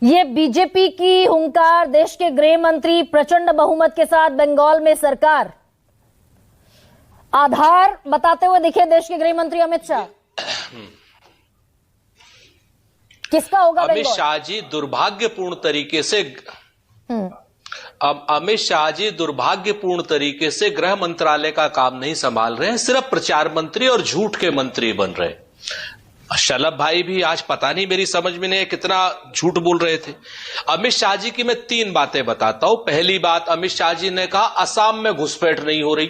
ये बीजेपी की हुंकार, देश के गृह मंत्री प्रचंड बहुमत के साथ बंगाल में सरकार, आधार बताते हुए दिखे देश के गृह मंत्री अमित शाह। किसका होगा अमित शाह जी दुर्भाग्यपूर्ण तरीके से अमित शाह जी दुर्भाग्यपूर्ण तरीके से गृह मंत्रालय का काम नहीं संभाल रहे हैं, सिर्फ प्रचार मंत्री और झूठ के मंत्री बन रहे हैं। शलभ भाई भी आज पता नहीं मेरी समझ में नहीं कितना झूठ बोल रहे थे। अमित शाह जी की मैं 3 बातें बताता हूं। पहली बात, अमित शाह जी ने कहा असम में घुसपैठ नहीं हो रही।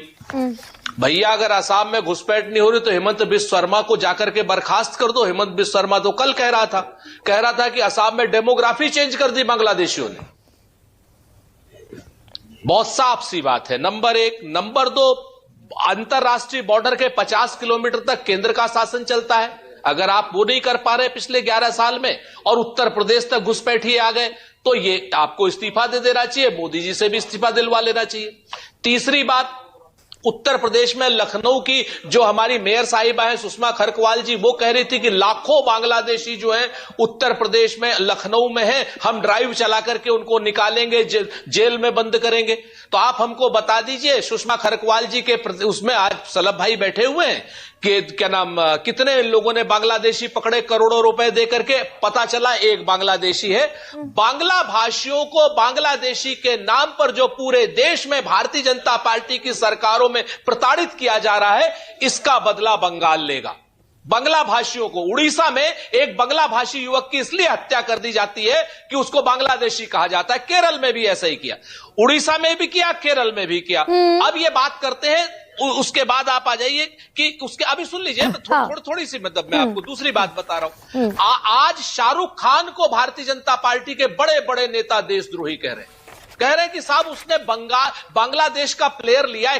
भैया अगर असम में घुसपैठ नहीं हो रही तो हेमंत बिश्व शर्मा को जाकर के बर्खास्त कर दो। हेमंत बिश्व शर्मा तो कल कह रहा था कि असम में डेमोग्राफी चेंज कर दी बांग्लादेशियों ने। बहुत साफ सी बात है, नंबर 1। नंबर 2, अंतरराष्ट्रीय बॉर्डर के 50 किलोमीटर तक केंद्र का शासन चलता है। अगर आप वो नहीं कर पा रहे पिछले 11 साल में और उत्तर प्रदेश तक घुसपैठिए आ गए तो ये आपको इस्तीफा दे देना चाहिए, मोदी जी से भी इस्तीफा दिलवा लेना चाहिए। तीसरी बात, उत्तर प्रदेश में लखनऊ की जो हमारी मेयर साहिबा है सुषमा खरकवाल जी, वो कह रही थी कि लाखों बांग्लादेशी जो है उत्तर प्रदेश में लखनऊ में है, हम ड्राइव चला करके उनको निकालेंगे, जेल में बंद करेंगे। तो आप हमको बता दीजिए सुषमा खरकवाल जी के उसमें आज सलभ भाई बैठे हुए हैं कि क्या नाम, कितने लोगों ने बांग्लादेशी पकड़े करोड़ों रुपए दे करके, पता चला एक बांग्लादेशी है। बांग्ला भाषियों को बांग्लादेशी के नाम पर जो पूरे देश में भारतीय जनता पार्टी की सरकारों में प्रताड़ित किया जा रहा है, इसका बदला बंगाल लेगा। बांग्ला भाषियों को उड़ीसा में एक बांग्ला भाषी युवक की इसलिए हत्या कर दी जाती है कि उसको बांग्लादेशी कहा जाता है। केरल में भी ऐसा ही किया, उड़ीसा में भी किया, केरल में भी किया। अब ये बात करते हैं, उसके बाद आप आ जाइए कि उसके, अभी सुन लीजिए थोड़ी सी, मतलब मैं आपको दूसरी बात बता रहा हूं। आज शाहरुख खान को भारतीय जनता पार्टी के बड़े बड़े नेता देशद्रोही कह रहे हैं कि साहब उसने बांग्लादेश का प्लेयर लिया है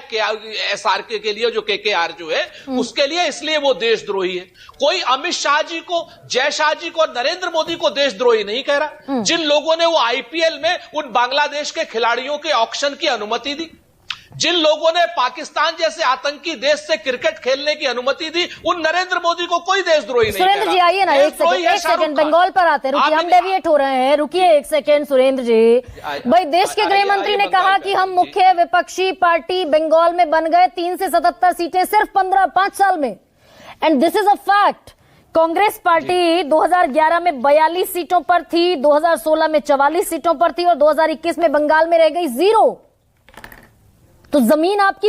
एसआरके के लिए, जो केकेआर जो है उसके लिए, इसलिए वो देशद्रोही है। कोई अमित शाह जी को, जय शाह जी को, नरेंद्र मोदी को देशद्रोही नहीं कह रहा। जिन लोगों ने वो आईपीएल में उन बांग्लादेश के खिलाड़ियों के ऑक्शन की अनुमति दी, जिन लोगों ने पाकिस्तान जैसे आतंकी देश से क्रिकेट खेलने की अनुमति दी, उन नरेंद्र मोदी को कोई देशद्रोही नहीं। सुरेंद्र जी आइए ना, एक सेकंड बंगाल पर आते हैं, रुकिए, हम डेविएट हो रहे हैं, रुकिए एक सेकंड। सुरेंद्र जी, भाई देश के गृह मंत्री ने कहा कि हम मुख्य विपक्षी पार्टी बंगाल में बन गए, 3 से 77 सीटें सिर्फ 5 साल में, and this is a fact. Congress party 2011 में 42 सीटों पर थी, 2016 में 44 सीटों पर थी और 2021 में बंगाल में रह गई 0। तो जमीन आपकी